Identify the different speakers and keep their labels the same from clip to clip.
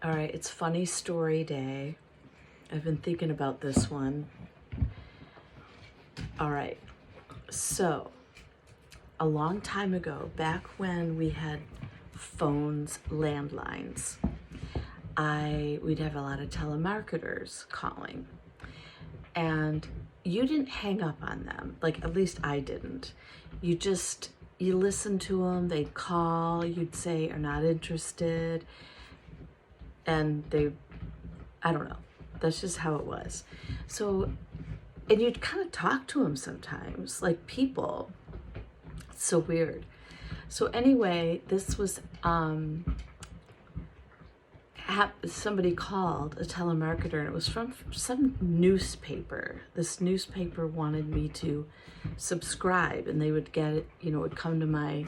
Speaker 1: All right, it's funny story day. I've been thinking about this one. All right, so a long time ago, back when we had phones, landlines, we'd have a lot of telemarketers calling, and you didn't hang up on them. Like, at least I didn't. You listen to them, they'd call, you'd say, are not interested, and I don't know, that's just how it was. So, and you'd kind of talk to them sometimes, like people. It's so weird. So anyway, this was, somebody called, a telemarketer, and it was from some newspaper. This newspaper wanted me to subscribe, and they would get it, it would come to my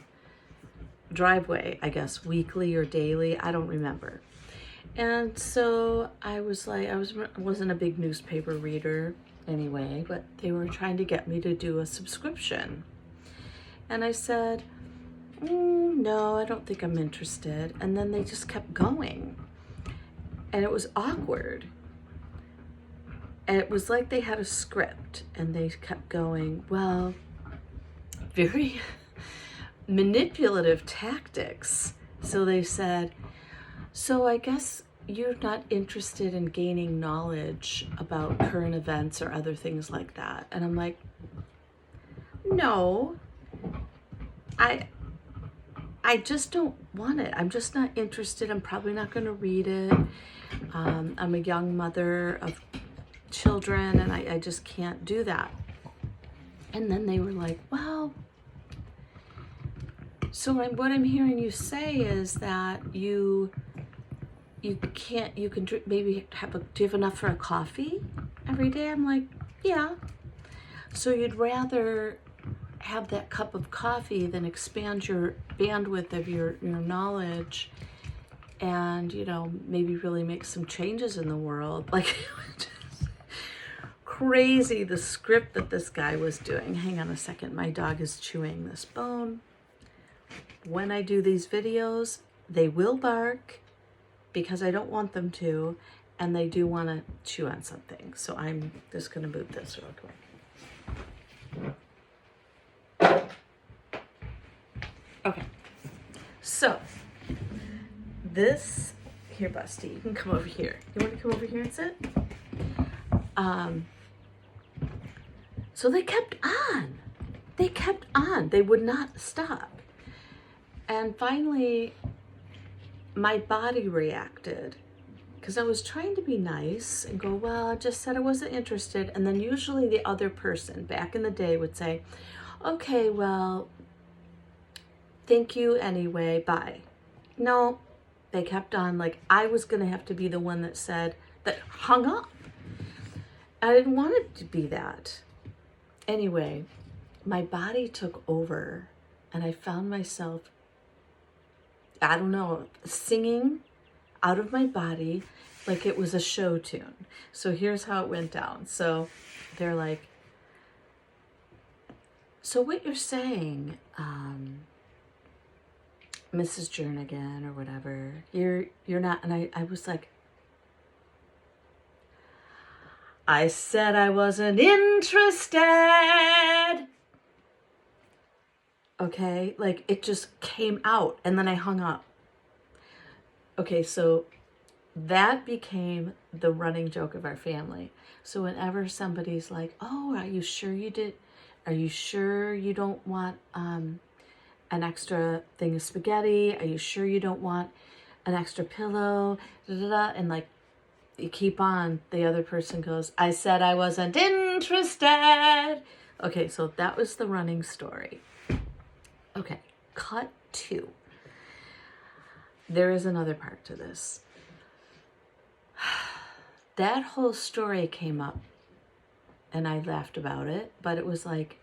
Speaker 1: driveway, I guess, weekly or daily, I don't remember. And so I was like, wasn't a big newspaper reader anyway, but they were trying to get me to do a subscription. And I said, no, I don't think I'm interested. And then they just kept going. And it was awkward. And it was like they had a script, and they kept going, well, very manipulative tactics. So they said, so I guess you're not interested in gaining knowledge about current events or other things like that. And I'm like, no, I just don't want it. I'm just not interested. I'm probably not going to read it. I'm a young mother of children, and I just can't do that. And then they were like, well, so what I'm hearing you say is that you can maybe do you have enough for a coffee every day? I'm like, yeah. So you'd rather have that cup of coffee than expand your bandwidth of your knowledge and, maybe really make some changes in the world. Like, crazy, the script that this guy was doing. Hang on a second. My dog is chewing this bone. When I do these videos, they will bark because I don't want them to, and they do want to chew on something. So I'm just going to move this real quick. Okay, so this, here, Busty, you can come over here. You want to come over here and sit? So they kept on. They would not stop. And finally, my body reacted, because I was trying to be nice and go, well, I just said I wasn't interested. And then usually the other person back in the day would say, okay, well, thank you anyway, bye. No, they kept on. Like, I was going to have to be the one that hung up. I didn't want it to be that. Anyway, my body took over, and I found myself, I don't know, singing out of my body like it was a show tune. So here's how it went down. So they're like, so what you're saying, Mrs. Jernigan or whatever, you're not, and I was like, I said I wasn't interested. Okay, like it just came out, and then I hung up. Okay, so that became the running joke of our family. So whenever somebody's like, oh, are you sure you don't want an extra thing of spaghetti? Are you sure you don't want an extra pillow? Da, da, da. And like, you keep on, the other person goes, I said I wasn't interested. Okay, so that was the running story. Okay, cut 2. There is another part to this. That whole story came up, and I laughed about it, but it was like,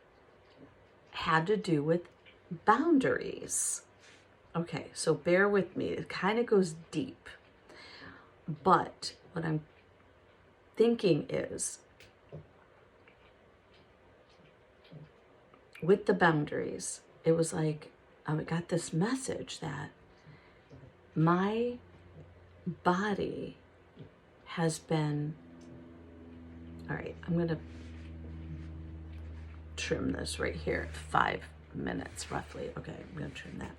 Speaker 1: had to do with boundaries. Okay, so bear with me. It kind of goes deep. But what I'm thinking is, with the boundaries, it was like, I got this message that my body has been, all right, I'm going to trim this right here at 5 minutes roughly. Okay, I'm going to trim that.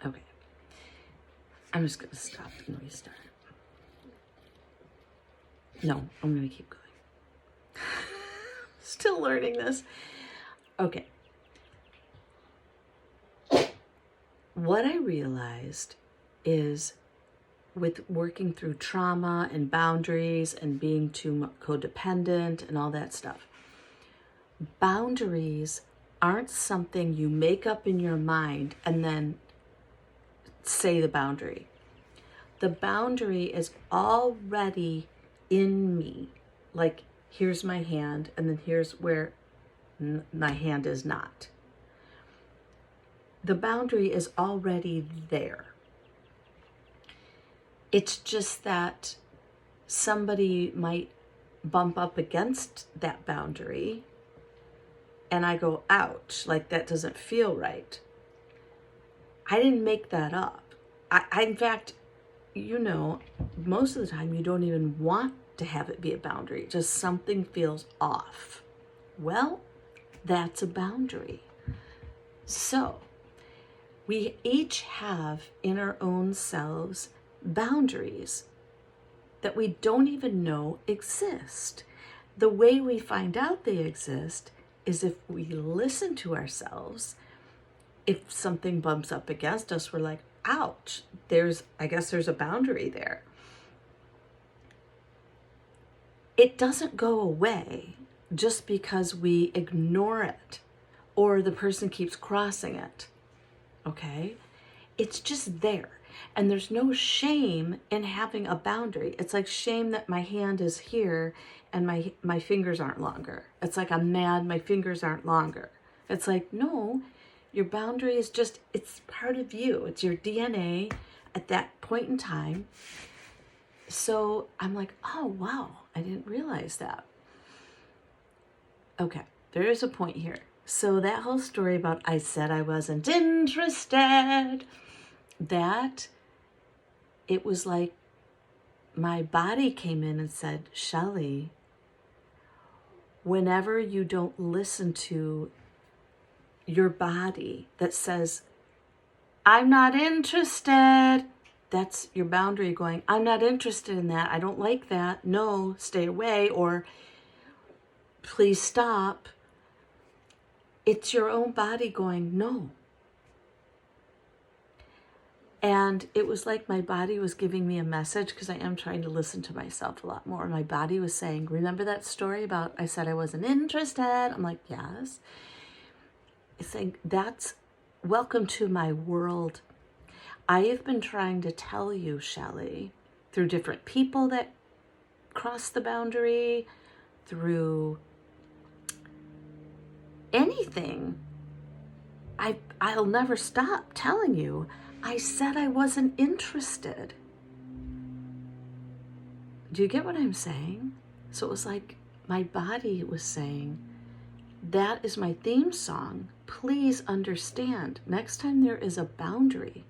Speaker 1: Okay, I'm just going to stop and restart. No, I'm going to keep going. Still learning this. Okay. What I realized is with working through trauma and boundaries and being too codependent and all that stuff, boundaries aren't something you make up in your mind and then say the boundary. The boundary is already in me. Like, here's my hand, and then here's where my hand is not. The boundary is already there. It's just that somebody might bump up against that boundary and I go, ouch, like that doesn't feel right. I didn't make that up. In fact, most of the time you don't even want to have it be a boundary. Just something feels off. Well, that's a boundary. So we each have in our own selves boundaries that we don't even know exist. The way we find out they exist is if we listen to ourselves. If something bumps up against us, we're like, ouch, I guess there's a boundary there. It doesn't go away just because we ignore it or the person keeps crossing it. Okay? It's just there. And there's no shame in having a boundary. It's like shame that my hand is here and my fingers aren't longer. It's like I'm mad my fingers aren't longer. It's like, no, your boundary is just, it's part of you. It's your DNA at that point in time. So I'm like, oh, wow, I didn't realize that. Okay, there is a point here. So that whole story about I said I wasn't interested, that it was like my body came in and said, Shelley, whenever you don't listen to your body that says, I'm not interested, that's your boundary going, I'm not interested in that. I don't like that. No, stay away, or please stop. It's your own body going, no. And it was like my body was giving me a message, because I am trying to listen to myself a lot more. My body was saying, remember that story about I said I wasn't interested? I'm like, yes. It's saying, that's welcome to my world. I have been trying to tell you, Shelley, through different people that cross the boundary, through anything. I'll never stop telling you, I said I wasn't interested. Do you get what I'm saying? So it was like my body was saying, that is my theme song. Please understand, next time there is a boundary,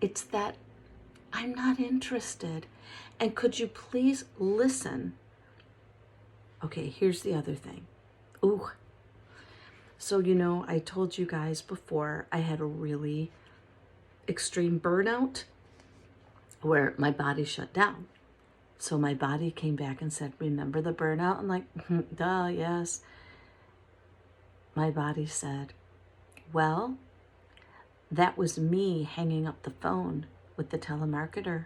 Speaker 1: it's that I'm not interested. And could you please listen? Okay, here's the other thing. Ooh. So, I told you guys before I had a really extreme burnout where my body shut down. So my body came back and said, remember the burnout? I'm like, duh, yes. My body said, well, that was me hanging up the phone with the telemarketer,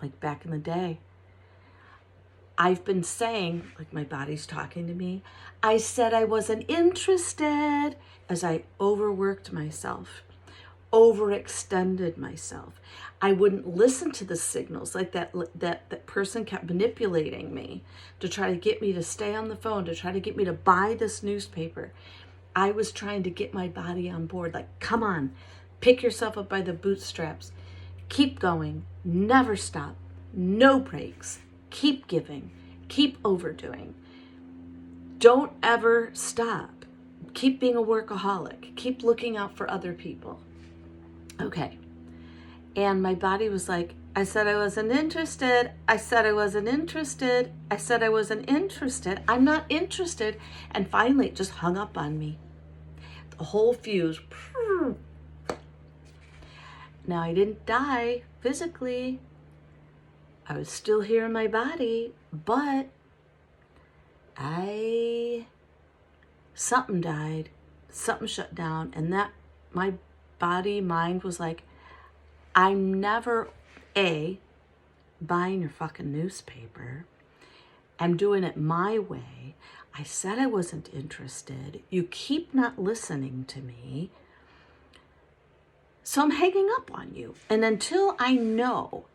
Speaker 1: like back in the day. I've been saying, like my body's talking to me, I said I wasn't interested, as I overworked myself, overextended myself. I wouldn't listen to the signals, like that person kept manipulating me to try to get me to stay on the phone, to try to get me to buy this newspaper. I was trying to get my body on board, like, come on, pick yourself up by the bootstraps, keep going, never stop, no breaks, keep giving, keep overdoing. Don't ever stop. keep being a workaholic, keep looking out for other people. Okay. And my body was like, I said I wasn't interested. I said I wasn't interested. I said I wasn't interested. I'm not interested. And finally it just hung up on me. The whole fuse. Now I didn't die physically. I was still here in my body, but something died, something shut down, and that my mind was like, I'm never buying your fucking newspaper. I'm doing it my way. I said I wasn't interested. You keep not listening to me. So I'm hanging up on you. And until I know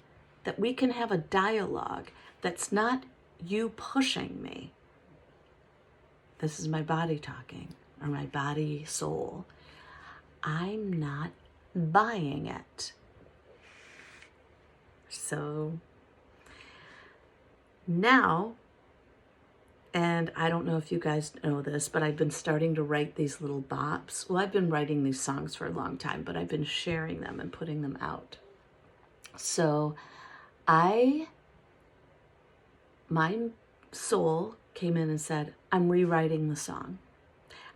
Speaker 1: that we can have a dialogue that's not you pushing me, this is my body talking, or my body soul, I'm not buying it. So now, and I don't know if you guys know this, but I've been starting to write these little bops. Well, I've been writing these songs for a long time, but I've been sharing them and putting them out. So my soul came in and said, I'm rewriting the song.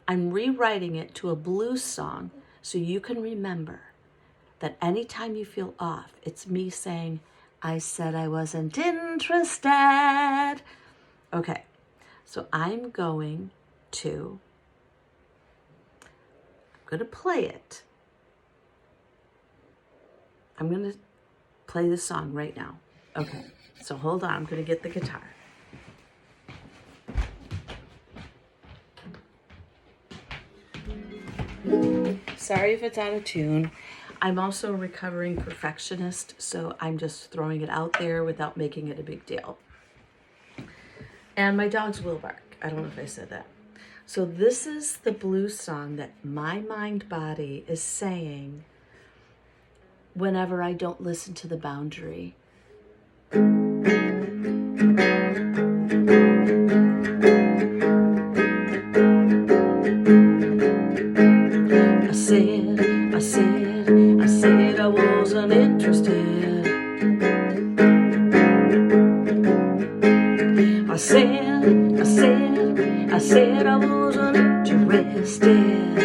Speaker 1: I'm rewriting it to a blues song so you can remember that anytime you feel off, it's me saying, I said I wasn't interested. Okay, so I'm going to play it. I'm going to play this song right now. Okay, so hold on, I'm going to get the guitar. Sorry if it's out of tune. I'm also a recovering perfectionist, so I'm just throwing it out there without making it a big deal. And my dogs will bark. I don't know if I said that. So this is the blues song that my mind body is saying whenever I don't listen to the boundary. I said I wasn't interested. I said I wasn't interested.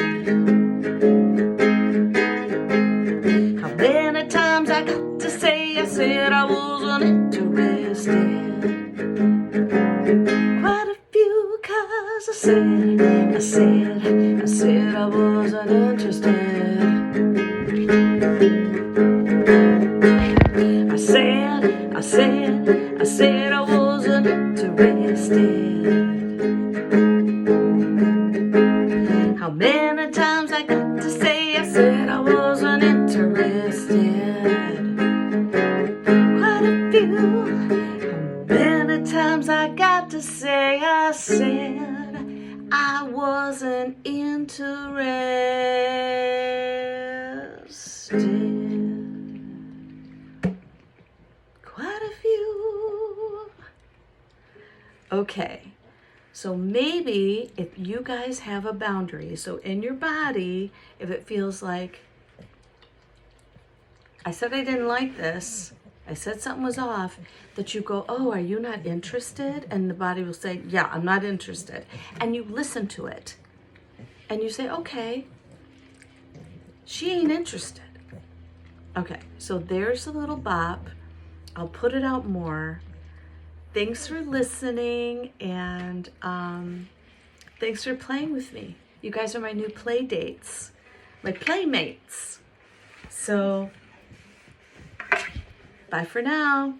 Speaker 1: How many times I got to say I said I wasn't interested? Quite a few, 'cause I said I wasn't interested. I said I wasn't interested. How many times I got to say I said I wasn't interested? Quite a few. How many times I got to say I said I wasn't interested? Quite a few. Okay, so maybe if you guys have a boundary, so in your body, if it feels like, I said I didn't like this, I said something was off, that you go, oh, are you not interested? And the body will say, yeah, I'm not interested. And you listen to it. And you say, okay, she ain't interested. Okay, so there's a little bop. I'll put it out more. Thanks for listening, and thanks for playing with me. You guys are my new play dates, my playmates. So, bye for now.